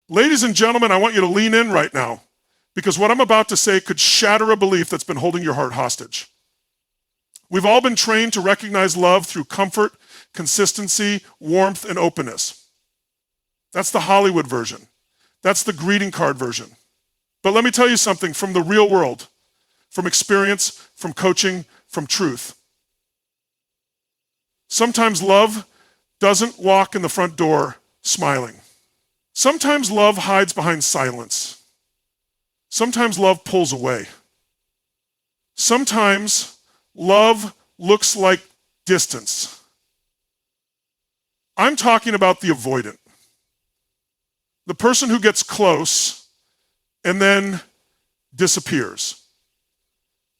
Ladies and gentlemen, I want you to lean in right now because what I'm about to say could shatter a belief that's been holding your heart hostage. We've all been trained to recognize love through comfort, consistency, warmth, and openness. That's the Hollywood version. That's the greeting card version. But let me tell you something from the real world, from experience, from coaching, from truth. Sometimes love doesn't walk in the front door smiling. Sometimes love hides behind silence. Sometimes love pulls away. Sometimes love looks like distance. I'm talking about the avoidant. The person who gets close and then disappears.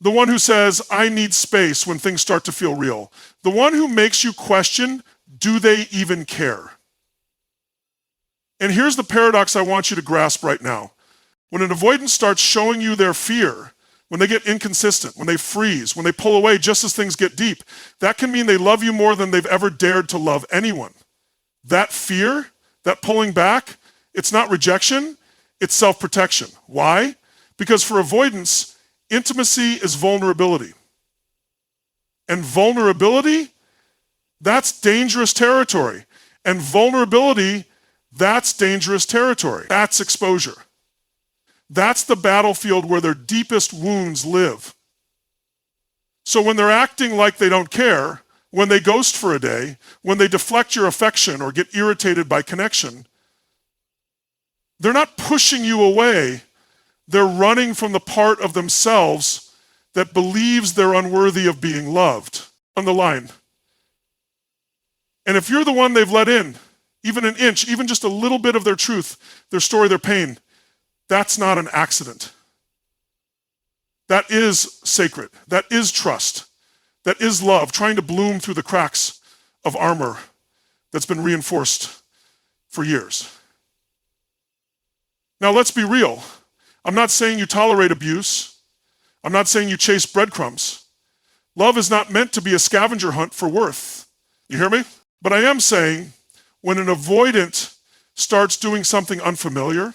The one who says, I need space when things start to feel real. The one who makes you question, do they even care? And here's the paradox I want you to grasp right now. When an avoidant starts showing you their fear, when they get inconsistent, when they freeze, when they pull away just as things get deep, that can mean they love you more than they've ever dared to love anyone. That fear, that pulling back, it's not rejection, it's self-protection. Why? Because for avoidance, intimacy is vulnerability. And vulnerability, that's dangerous territory. And vulnerability, that's dangerous territory. That's exposure. That's the battlefield where their deepest wounds live. So when they're acting like they don't care, when they ghost for a day, when they deflect your affection or get irritated by connection, they're not pushing you away. They're running from the part of themselves that believes they're unworthy of being loved. On the line. And if you're the one they've let in, even an inch, even just a little bit of their truth, their story, their pain, that's not an accident. That is sacred. That is trust. That is love, trying to bloom through the cracks of armor that's been reinforced for years. Now, let's be real. I'm not saying you tolerate abuse. I'm not saying you chase breadcrumbs. Love is not meant to be a scavenger hunt for worth. You hear me? But I am saying when an avoidant starts doing something unfamiliar,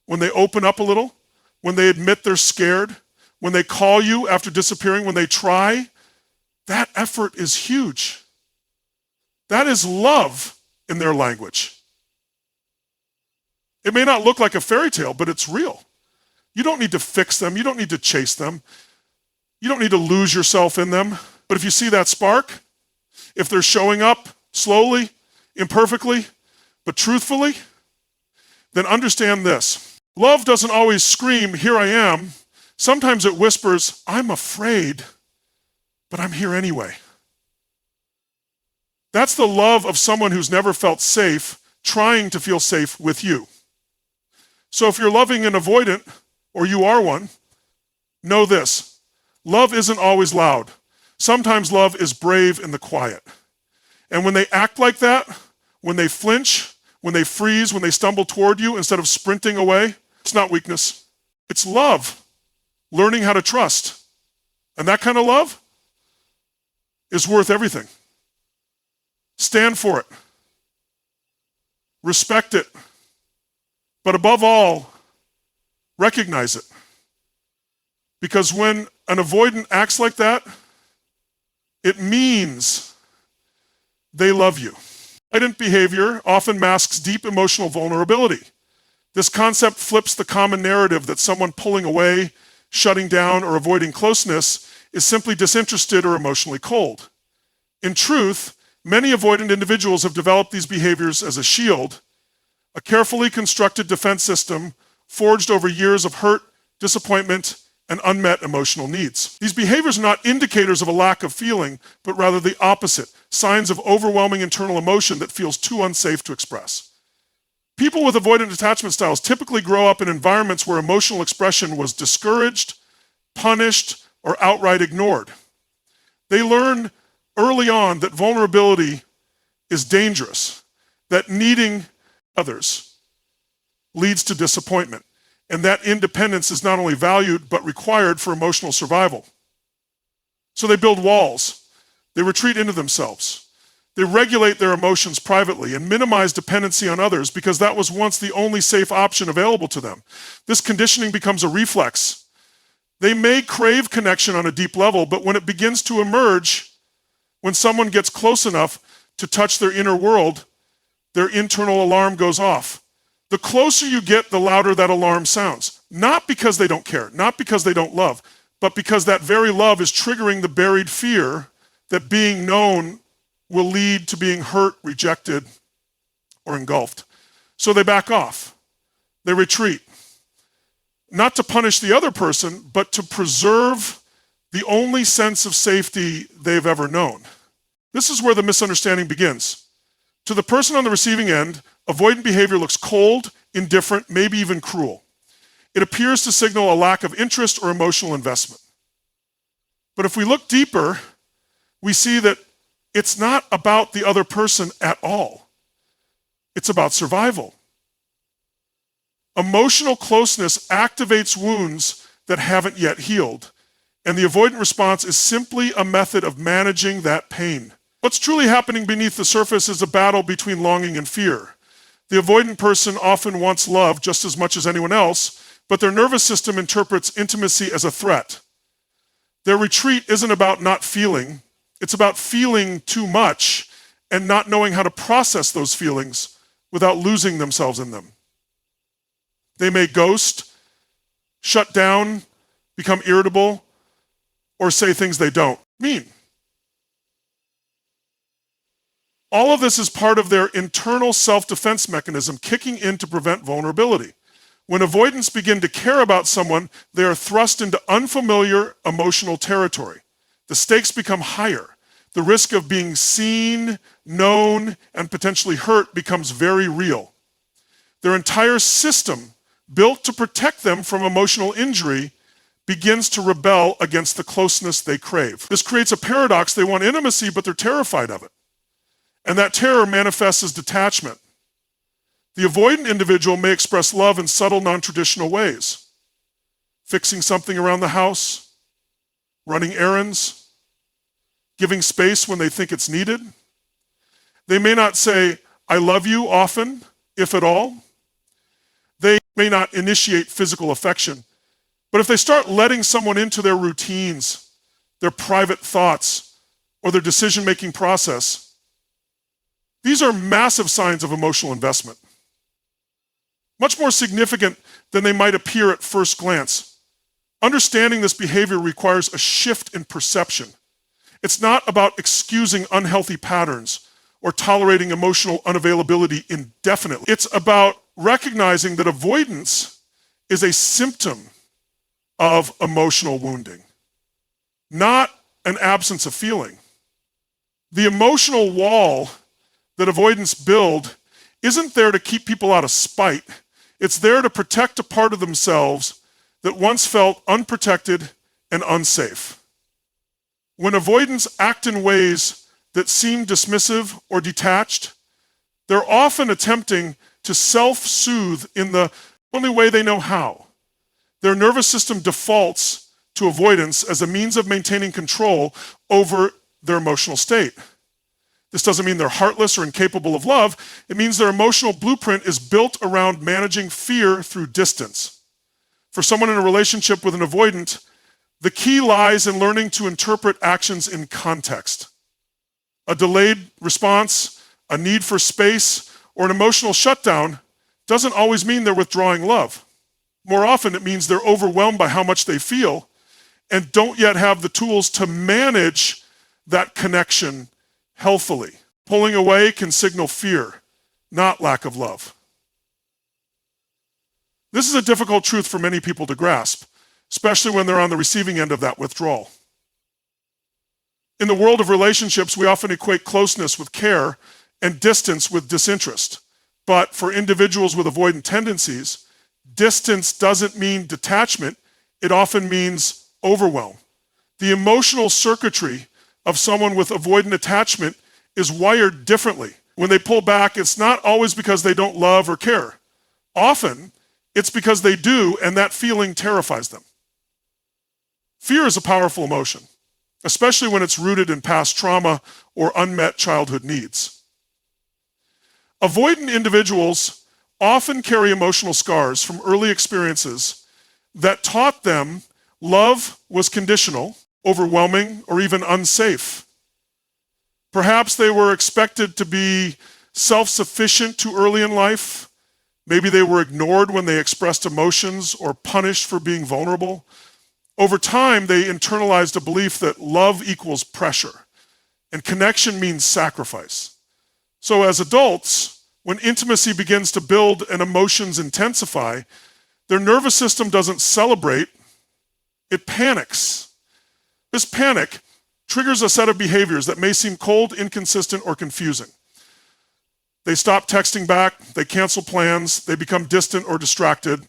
when they open up a little, when they admit they're scared, when they call you after disappearing, when they try, that effort is huge. That is love in their language. It may not look like a fairy tale, but it's real. You don't need to fix them. You don't need to chase them. You don't need to lose yourself in them. But if you see that spark, if they're showing up slowly, imperfectly, but truthfully, then understand this. Love doesn't always scream, here I am. Sometimes it whispers, I'm afraid, but I'm here anyway. That's the love of someone who's never felt safe, trying to feel safe with you. So if you're loving an avoidant, or you are one, know this. Love isn't always loud. Sometimes love is brave in the quiet. And when they act like that, when they flinch, when they freeze, when they stumble toward you instead of sprinting away, it's not weakness. It's love. Learning how to trust. And that kind of love is worth everything. Stand for it. Respect it. But above all, recognize it. Because when an avoidant acts like that, it means they love you. Avoidant behavior often masks deep emotional vulnerability. This concept flips the common narrative that someone pulling away, shutting down, or avoiding closeness is simply disinterested or emotionally cold. In truth, many avoidant individuals have developed these behaviors as a shield, a carefully constructed defense system forged over years of hurt, disappointment, and unmet emotional needs. These behaviors are not indicators of a lack of feeling, but rather the opposite, signs of overwhelming internal emotion that feels too unsafe to express. People with avoidant attachment styles typically grow up in environments where emotional expression was discouraged, punished, or outright ignored. They learn early on that vulnerability is dangerous, that needing others leads to disappointment, and that independence is not only valued but required for emotional survival. So they build walls. They retreat into themselves. They regulate their emotions privately and minimize dependency on others because that was once the only safe option available to them. This conditioning becomes a reflex. They may crave connection on a deep level, but when it begins to emerge, when someone gets close enough to touch their inner world, their internal alarm goes off. The closer you get, the louder that alarm sounds. Not because they don't care, not because they don't love, but because that very love is triggering the buried fear that being known will lead to being hurt, rejected, or engulfed. So they back off. They retreat. Not to punish the other person, but to preserve the only sense of safety they've ever known. This is where the misunderstanding begins. To the person on the receiving end, avoidant behavior looks cold, indifferent, maybe even cruel. It appears to signal a lack of interest or emotional investment. But if we look deeper, we see that it's not about the other person at all. It's about survival. Emotional closeness activates wounds that haven't yet healed, and the avoidant response is simply a method of managing that pain. What's truly happening beneath the surface is a battle between longing and fear. The avoidant person often wants love just as much as anyone else, but their nervous system interprets intimacy as a threat. Their retreat isn't about not feeling. It's about feeling too much and not knowing how to process those feelings without losing themselves in them. They may ghost, shut down, become irritable, or say things they don't mean. All of this is part of their internal self-defense mechanism kicking in to prevent vulnerability. When avoidants begin to care about someone, they are thrust into unfamiliar emotional territory. The stakes become higher. The risk of being seen, known, and potentially hurt becomes very real. Their entire system, built to protect them from emotional injury, begins to rebel against the closeness they crave. This creates a paradox. They want intimacy, but they're terrified of it. And that terror manifests as detachment. The avoidant individual may express love in subtle, non-traditional ways. Fixing something around the house, running errands, giving space when they think it's needed. They may not say, "I love you" often, if at all. They may not initiate physical affection. But if they start letting someone into their routines, their private thoughts, or their decision-making process, these are massive signs of emotional investment. Much more significant than they might appear at first glance. Understanding this behavior requires a shift in perception. It's not about excusing unhealthy patterns or tolerating emotional unavailability indefinitely. It's about recognizing that avoidance is a symptom of emotional wounding, not an absence of feeling. The emotional wall that avoidants build isn't there to keep people out of spite. It's there to protect a part of themselves that once felt unprotected and unsafe. When avoidants act in ways that seem dismissive or detached, they're often attempting to self-soothe in the only way they know how. Their nervous system defaults to avoidance as a means of maintaining control over their emotional state. This doesn't mean they're heartless or incapable of love. It means their emotional blueprint is built around managing fear through distance. For someone in a relationship with an avoidant, the key lies in learning to interpret actions in context. A delayed response, a need for space, or an emotional shutdown doesn't always mean they're withdrawing love. More often, it means they're overwhelmed by how much they feel and don't yet have the tools to manage that connection healthily. Pulling away can signal fear, not lack of love. This is a difficult truth for many people to grasp, especially when they're on the receiving end of that withdrawal. In the world of relationships, we often equate closeness with care and distance with disinterest. But for individuals with avoidant tendencies, distance doesn't mean detachment. It often means overwhelm. The emotional circuitry of someone with avoidant attachment is wired differently. When they pull back, it's not always because they don't love or care. Often, it's because they do, and that feeling terrifies them. Fear is a powerful emotion, especially when it's rooted in past trauma or unmet childhood needs. Avoidant individuals often carry emotional scars from early experiences that taught them love was conditional, overwhelming, or even unsafe. Perhaps they were expected to be self-sufficient too early in life. Maybe they were ignored when they expressed emotions or punished for being vulnerable. Over time, they internalized a belief that love equals pressure and connection means sacrifice. So as adults, when intimacy begins to build and emotions intensify, their nervous system doesn't celebrate, it panics. This panic triggers a set of behaviors that may seem cold, inconsistent, or confusing. They stop texting back, they cancel plans, they become distant or distracted.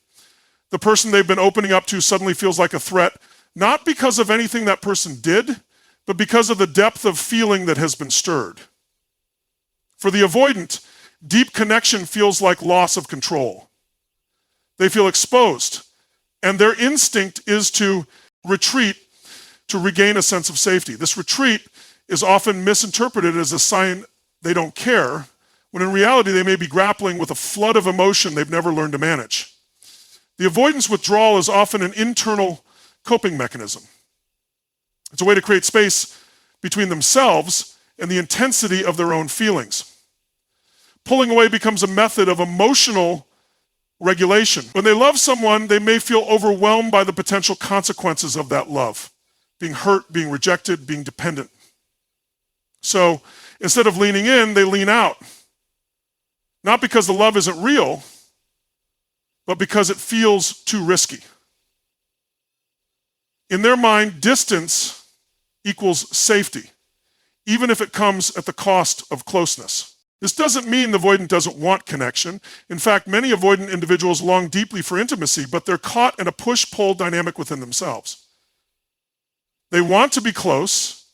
The person they've been opening up to suddenly feels like a threat, not because of anything that person did, but because of the depth of feeling that has been stirred. For the avoidant, deep connection feels like loss of control. They feel exposed, and their instinct is to retreat to regain a sense of safety. This retreat is often misinterpreted as a sign they don't care, when in reality they may be grappling with a flood of emotion they've never learned to manage. The avoidance withdrawal is often an internal coping mechanism. It's a way to create space between themselves and the intensity of their own feelings. Pulling away becomes a method of emotional regulation. When they love someone, they may feel overwhelmed by the potential consequences of that love. Being hurt, being rejected, being dependent. So instead of leaning in, they lean out. Not because the love isn't real, but because it feels too risky. In their mind, distance equals safety, even if it comes at the cost of closeness. This doesn't mean the avoidant doesn't want connection. In fact, many avoidant individuals long deeply for intimacy, but they're caught in a push-pull dynamic within themselves. They want to be close,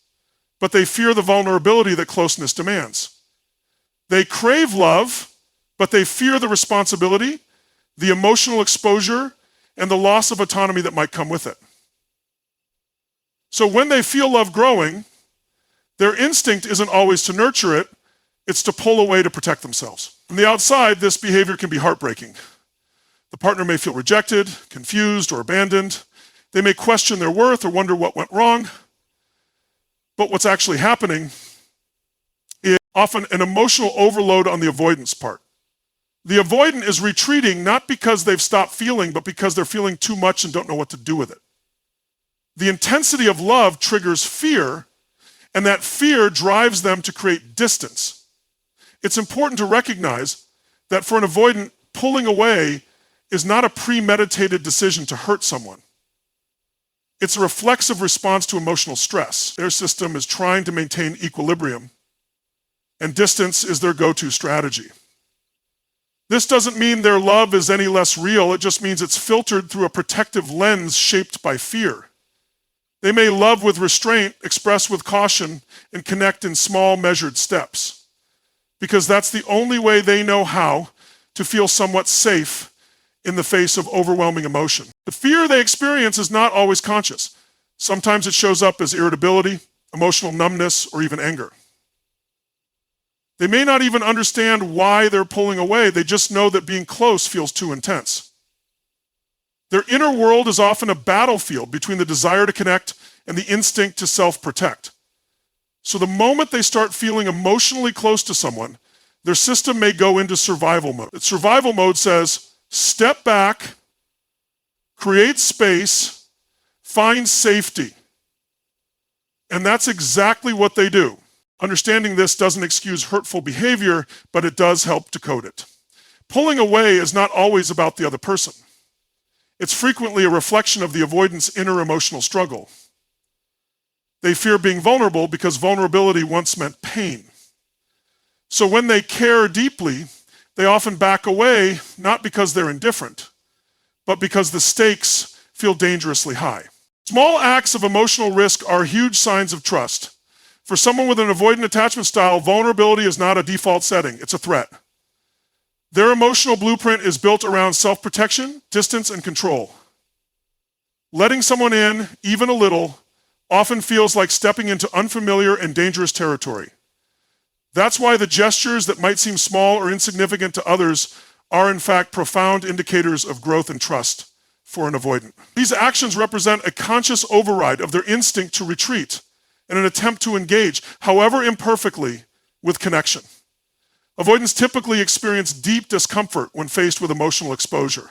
but they fear the vulnerability that closeness demands. They crave love, but they fear the responsibility, the emotional exposure, and the loss of autonomy that might come with it. So when they feel love growing, their instinct isn't always to nurture it, it's to pull away to protect themselves. From the outside, this behavior can be heartbreaking. The partner may feel rejected, confused, or abandoned. They may question their worth or wonder what went wrong. But what's actually happening is often an emotional overload on the avoidance part. The avoidant is retreating not because they've stopped feeling, but because they're feeling too much and don't know what to do with it. The intensity of love triggers fear, and that fear drives them to create distance. It's important to recognize that for an avoidant, pulling away is not a premeditated decision to hurt someone. It's a reflexive response to emotional stress. Their system is trying to maintain equilibrium, and distance is their go-to strategy. This doesn't mean their love is any less real. It just means it's filtered through a protective lens shaped by fear. They may love with restraint, express with caution, and connect in small, measured steps, because that's the only way they know how to feel somewhat safe in the face of overwhelming emotion. The fear they experience is not always conscious. Sometimes it shows up as irritability, emotional numbness, or even anger. They may not even understand why they're pulling away. They just know that being close feels too intense. Their inner world is often a battlefield between the desire to connect and the instinct to self-protect. So the moment they start feeling emotionally close to someone, their system may go into survival mode. Survival mode says, step back, create space, find safety. And that's exactly what they do. Understanding this doesn't excuse hurtful behavior, but it does help decode it. Pulling away is not always about the other person. It's frequently a reflection of the avoidant's inner emotional struggle. They fear being vulnerable because vulnerability once meant pain. So when they care deeply, they often back away, not because they're indifferent, but because the stakes feel dangerously high. Small acts of emotional risk are huge signs of trust. For someone with an avoidant attachment style, vulnerability is not a default setting, it's a threat. Their emotional blueprint is built around self-protection, distance, and control. Letting someone in, even a little, often feels like stepping into unfamiliar and dangerous territory. That's why the gestures that might seem small or insignificant to others are in fact profound indicators of growth and trust for an avoidant. These actions represent a conscious override of their instinct to retreat and an attempt to engage, however imperfectly, with connection. Avoidants typically experience deep discomfort when faced with emotional exposure.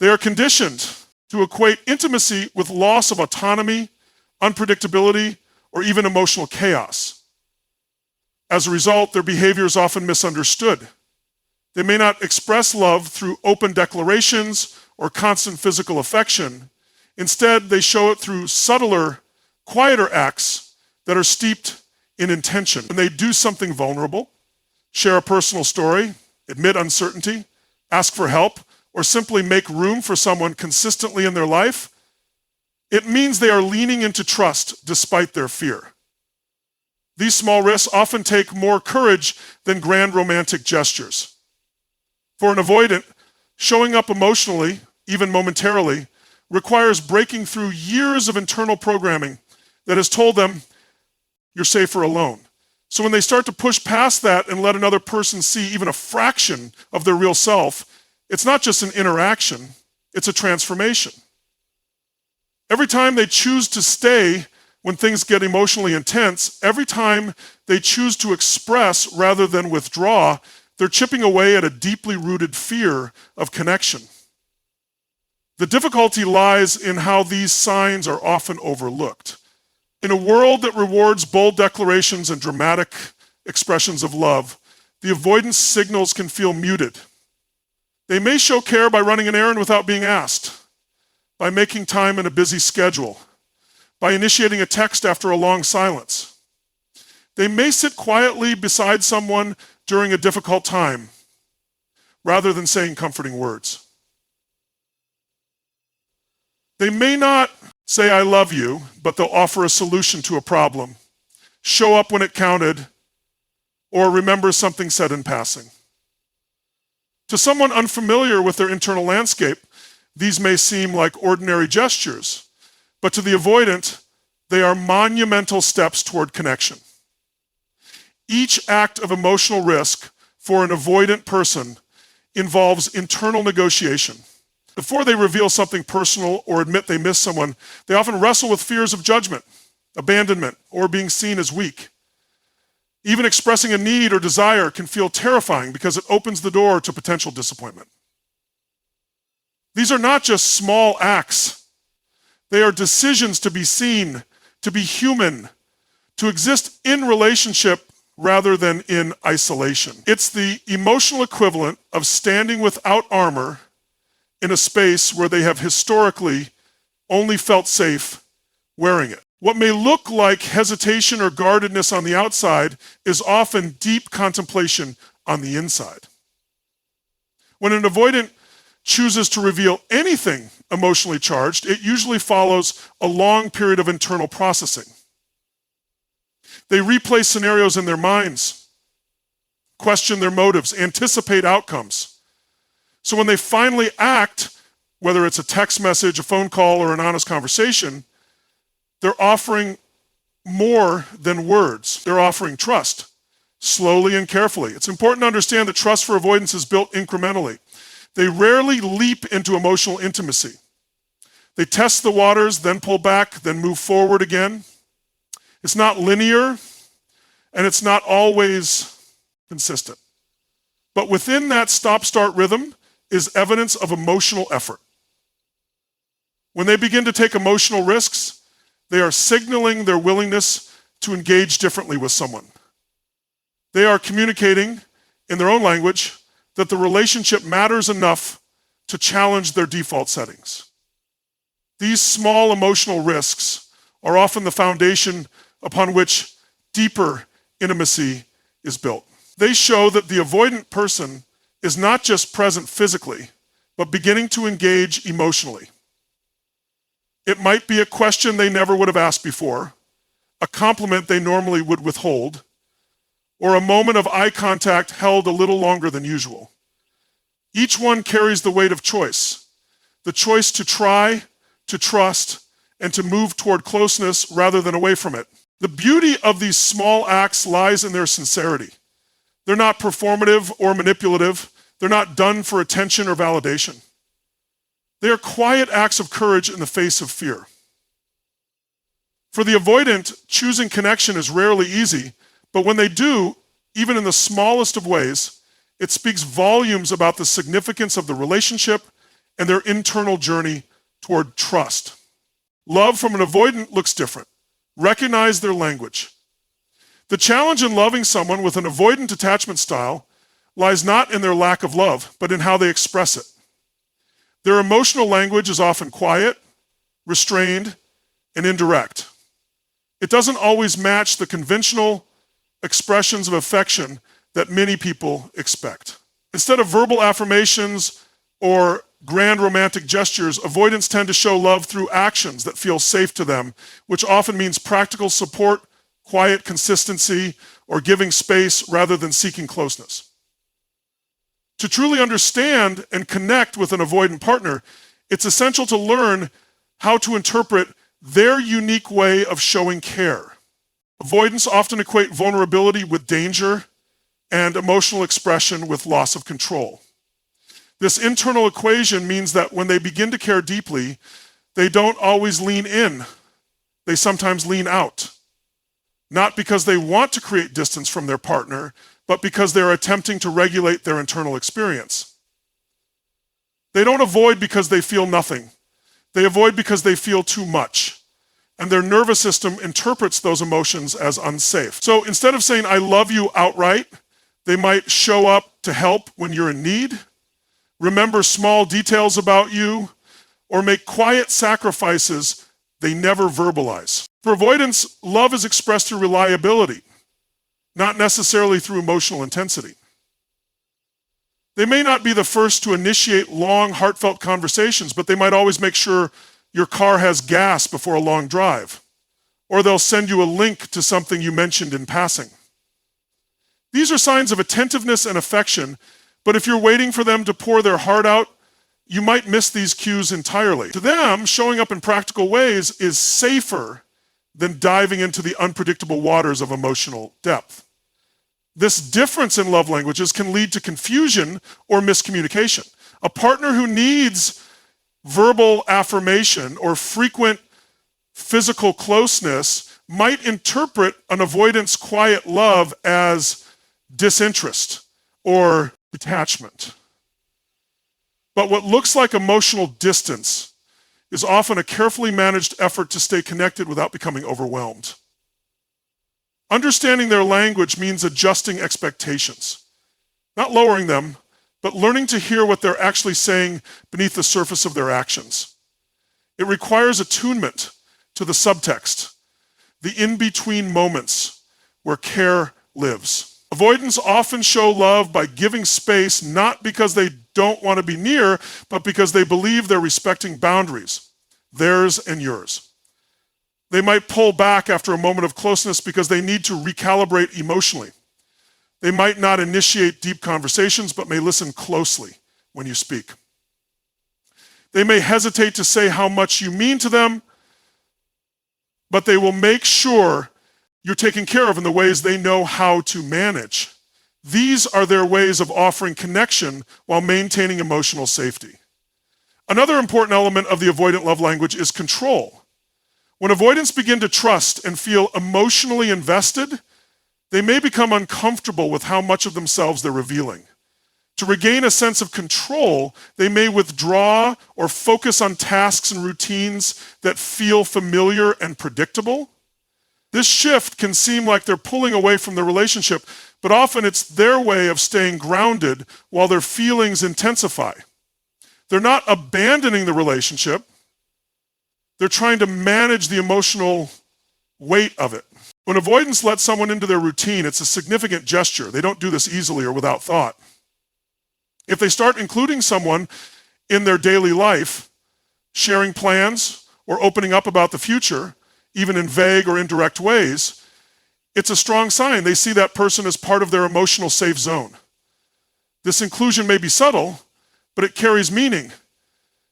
They are conditioned to equate intimacy with loss of autonomy, unpredictability, or even emotional chaos. As a result, their behavior is often misunderstood. They may not express love through open declarations or constant physical affection. Instead, they show it through subtler, quieter acts that are steeped in intention. When they do something vulnerable, share a personal story, admit uncertainty, ask for help, or simply make room for someone consistently in their life, it means they are leaning into trust despite their fear. These small risks often take more courage than grand romantic gestures. For an avoidant, showing up emotionally, even momentarily, requires breaking through years of internal programming that has told them you're safer alone. So when they start to push past that and let another person see even a fraction of their real self, it's not just an interaction, it's a transformation. Every time they choose to stay when things get emotionally intense, every time they choose to express rather than withdraw, they're chipping away at a deeply rooted fear of connection. The difficulty lies in how these signs are often overlooked. In a world that rewards bold declarations and dramatic expressions of love, the avoidance signals can feel muted. They may show care by running an errand without being asked, by making time in a busy schedule, by initiating a text after a long silence. They may sit quietly beside someone during a difficult time, rather than saying comforting words. They may not say, "I love you," but they'll offer a solution to a problem, show up when it counted, or remember something said in passing. To someone unfamiliar with their internal landscape, these may seem like ordinary gestures, but to the avoidant, they are monumental steps toward connection. Each act of emotional risk for an avoidant person involves internal negotiation. Before they reveal something personal or admit they miss someone, they often wrestle with fears of judgment, abandonment, or being seen as weak. Even expressing a need or desire can feel terrifying because it opens the door to potential disappointment. These are not just small acts. They are decisions to be seen, to be human, to exist in relationship rather than in isolation. It's the emotional equivalent of standing without armor in a space where they have historically only felt safe wearing it. What may look like hesitation or guardedness on the outside is often deep contemplation on the inside. When an avoidant chooses to reveal anything emotionally charged, it usually follows a long period of internal processing. They replay scenarios in their minds, question their motives, anticipate outcomes. So when they finally act, whether it's a text message, a phone call, or an honest conversation, they're offering more than words. They're offering trust, slowly and carefully. It's important to understand that trust for avoidance is built incrementally. They rarely leap into emotional intimacy. They test the waters, then pull back, then move forward again. It's not linear, and it's not always consistent. But within that stop-start rhythm is evidence of emotional effort. When they begin to take emotional risks, they are signaling their willingness to engage differently with someone. They are communicating in their own language that the relationship matters enough to challenge their default settings. These small emotional risks are often the foundation upon which deeper intimacy is built. They show that the avoidant person is not just present physically, but beginning to engage emotionally. It might be a question they never would have asked before, a compliment they normally would withhold, or a moment of eye contact held a little longer than usual. Each one carries the weight of choice, the choice to try, to trust, and to move toward closeness rather than away from it. The beauty of these small acts lies in their sincerity. They're not performative or manipulative. They're not done for attention or validation. They are quiet acts of courage in the face of fear. For the avoidant, choosing connection is rarely easy, but when they do, even in the smallest of ways, it speaks volumes about the significance of the relationship and their internal journey toward trust. Love from an avoidant looks different. Recognize their language. The challenge in loving someone with an avoidant attachment style lies not in their lack of love, but in how they express it. Their emotional language is often quiet, restrained, and indirect. It doesn't always match the conventional expressions of affection that many people expect. Instead of verbal affirmations or grand romantic gestures, avoidants tend to show love through actions that feel safe to them, which often means practical support, quiet consistency, or giving space rather than seeking closeness. To truly understand and connect with an avoidant partner, it's essential to learn how to interpret their unique way of showing care. Avoidants often equate vulnerability with danger and emotional expression with loss of control. This internal equation means that when they begin to care deeply, they don't always lean in. They sometimes lean out. Not because they want to create distance from their partner, but because they're attempting to regulate their internal experience. They don't avoid because they feel nothing. They avoid because they feel too much. And their nervous system interprets those emotions as unsafe. So instead of saying, "I love you" outright, they might show up to help when you're in need, remember small details about you, or make quiet sacrifices they never verbalize. For avoidance, love is expressed through reliability, not necessarily through emotional intensity. They may not be the first to initiate long, heartfelt conversations, but they might always make sure your car has gas before a long drive, or they'll send you a link to something you mentioned in passing. These are signs of attentiveness and affection, but if you're waiting for them to pour their heart out, you might miss these cues entirely. To them, showing up in practical ways is safer than diving into the unpredictable waters of emotional depth. This difference in love languages can lead to confusion or miscommunication. A partner who needs verbal affirmation or frequent physical closeness might interpret an avoidance quiet love as disinterest or detachment. But what looks like emotional distance is often a carefully managed effort to stay connected without becoming overwhelmed. Understanding their language means adjusting expectations, not lowering them, but learning to hear what they're actually saying beneath the surface of their actions. It requires attunement to the subtext, the in-between moments where care lives. Avoidants often show love by giving space, not because they don't want to be near, but because they believe they're respecting boundaries, theirs and yours. They might pull back after a moment of closeness because they need to recalibrate emotionally. They might not initiate deep conversations, but may listen closely when you speak. They may hesitate to say how much you mean to them, but they will make sure you're taken care of in the ways they know how to manage. These are their ways of offering connection while maintaining emotional safety. Another important element of the avoidant love language is control. When avoidants begin to trust and feel emotionally invested, they may become uncomfortable with how much of themselves they're revealing. To regain a sense of control, they may withdraw or focus on tasks and routines that feel familiar and predictable. This shift can seem like they're pulling away from the relationship, but often it's their way of staying grounded while their feelings intensify. They're not abandoning the relationship. They're trying to manage the emotional weight of it. When avoidants let someone into their routine, it's a significant gesture. They don't do this easily or without thought. If they start including someone in their daily life, sharing plans or opening up about the future, even in vague or indirect ways, it's a strong sign they see that person as part of their emotional safe zone. This inclusion may be subtle, but it carries meaning.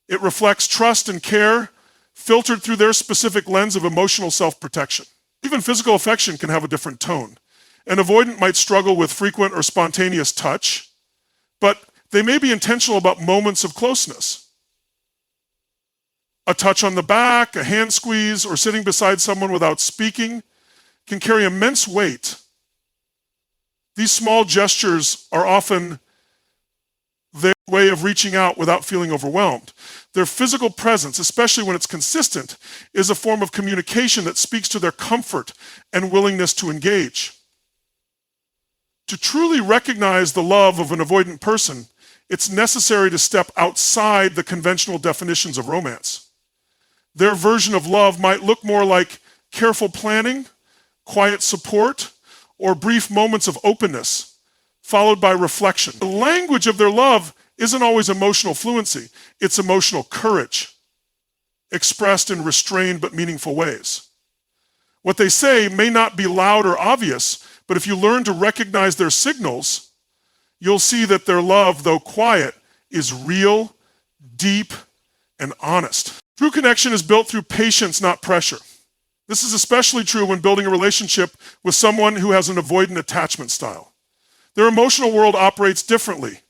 It reflects trust and care filtered through their specific lens of emotional self-protection. Even physical affection can have a different tone. An avoidant might struggle with frequent or spontaneous touch, but they may be intentional about moments of closeness. A touch on the back, a hand squeeze, or sitting beside someone without speaking can carry immense weight. These small gestures are often their way of reaching out without feeling overwhelmed. Their physical presence, especially when it's consistent, is a form of communication that speaks to their comfort and willingness to engage. To truly recognize the love of an avoidant person, it's necessary to step outside the conventional definitions of romance. Their version of love might look more like careful planning, quiet support, or brief moments of openness, followed by reflection. The language of their love isn't always emotional fluency, it's emotional courage, expressed in restrained but meaningful ways. What they say may not be loud or obvious, but if you learn to recognize their signals, you'll see that their love, though quiet, is real, deep, and honest. True connection is built through patience, not pressure. This is especially true when building a relationship with someone who has an avoidant attachment style. Their emotional world operates differently,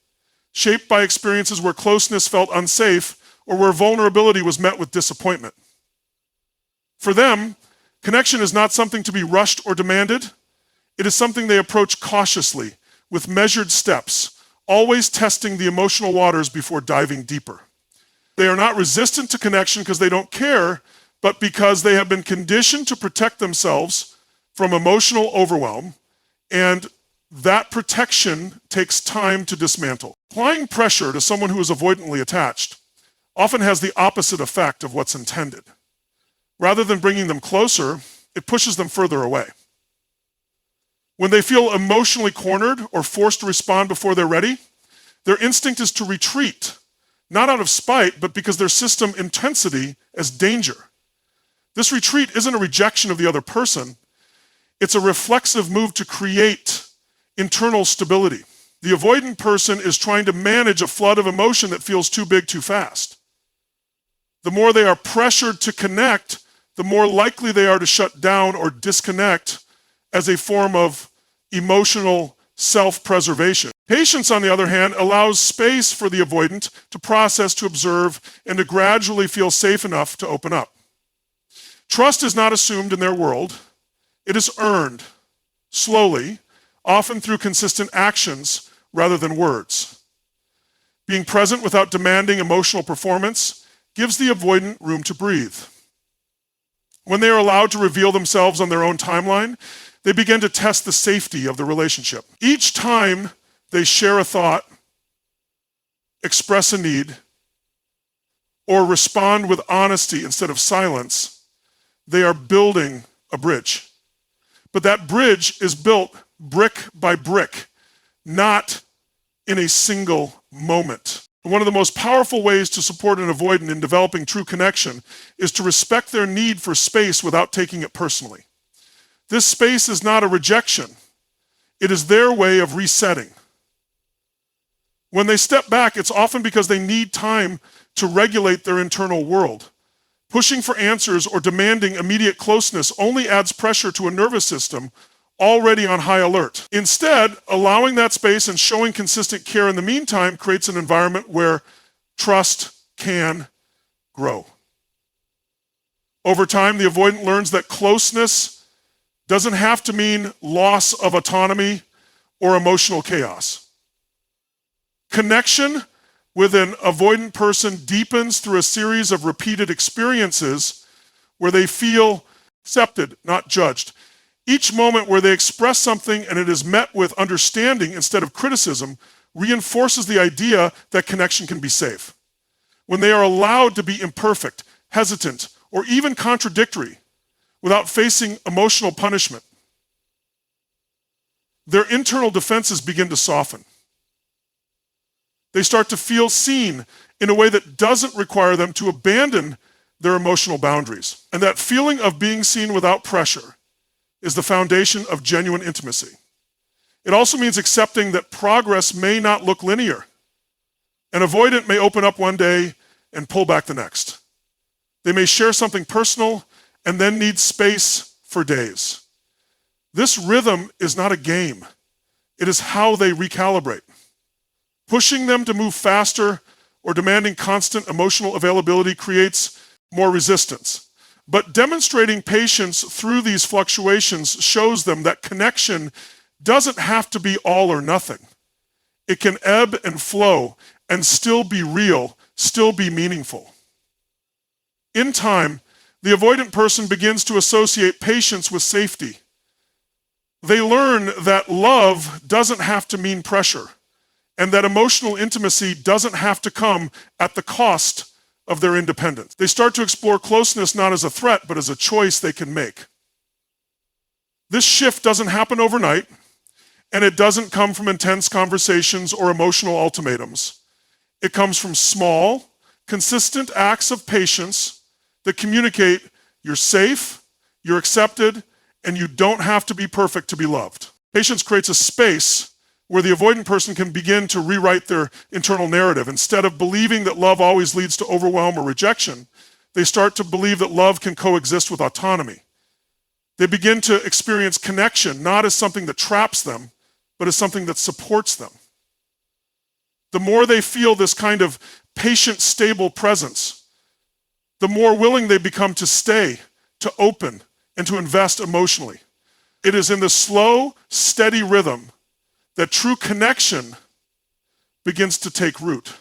shaped by experiences where closeness felt unsafe or where vulnerability was met with disappointment. For them, connection is not something to be rushed or demanded. It is something they approach cautiously, with measured steps, always testing the emotional waters before diving deeper. They are not resistant to connection because they don't care, but because they have been conditioned to protect themselves from emotional overwhelm, and that protection takes time to dismantle. Applying pressure to someone who is avoidantly attached often has the opposite effect of what's intended. Rather than bringing them closer, it pushes them further away. When they feel emotionally cornered or forced to respond before they're ready, their instinct is to retreat, not out of spite, but because their system intensity as danger. This retreat isn't a rejection of the other person. It's a reflexive move to create internal stability. The avoidant person is trying to manage a flood of emotion that feels too big too fast. The more they are pressured to connect, the more likely they are to shut down or disconnect as a form of emotional self-preservation. Patience, on the other hand, allows space for the avoidant to process, to observe, and to gradually feel safe enough to open up. Trust is not assumed in their world. It is earned, slowly, often through consistent actions rather than words. Being present without demanding emotional performance gives the avoidant room to breathe. When they are allowed to reveal themselves on their own timeline, they begin to test the safety of the relationship. Each time they share a thought, express a need, or respond with honesty instead of silence, they are building a bridge. But that bridge is built brick by brick, not in a single moment. One of the most powerful ways to support an avoidant in developing true connection is to respect their need for space without taking it personally. This space is not a rejection. It is their way of resetting. When they step back, it's often because they need time to regulate their internal world. Pushing for answers or demanding immediate closeness only adds pressure to a nervous system already on high alert. Instead, allowing that space and showing consistent care in the meantime creates an environment where trust can grow. Over time, the avoidant learns that closeness doesn't have to mean loss of autonomy or emotional chaos. Connection with an avoidant person deepens through a series of repeated experiences where they feel accepted, not judged. Each moment where they express something and it is met with understanding instead of criticism reinforces the idea that connection can be safe. When they are allowed to be imperfect, hesitant, or even contradictory without facing emotional punishment, their internal defenses begin to soften. They start to feel seen in a way that doesn't require them to abandon their emotional boundaries. And that feeling of being seen without pressure is the foundation of genuine intimacy. It also means accepting that progress may not look linear. An avoidant may open up one day and pull back the next. They may share something personal and then need space for days. This rhythm is not a game. It is how they recalibrate. Pushing them to move faster or demanding constant emotional availability creates more resistance. But demonstrating patience through these fluctuations shows them that connection doesn't have to be all or nothing. It can ebb and flow and still be real, still be meaningful. In time, the avoidant person begins to associate patience with safety. They learn that love doesn't have to mean pressure, and that emotional intimacy doesn't have to come at the cost of their independence. They start to explore closeness not as a threat, but as a choice they can make. This shift doesn't happen overnight, and it doesn't come from intense conversations or emotional ultimatums. It comes from small, consistent acts of patience that communicate you're safe, you're accepted, and you don't have to be perfect to be loved. Patience creates a space where the avoidant person can begin to rewrite their internal narrative. Instead of believing that love always leads to overwhelm or rejection, they start to believe that love can coexist with autonomy. They begin to experience connection not as something that traps them, but as something that supports them. The more they feel this kind of patient, stable presence, the more willing they become to stay, to open, and to invest emotionally. It is in the slow, steady rhythm that true connection begins to take root.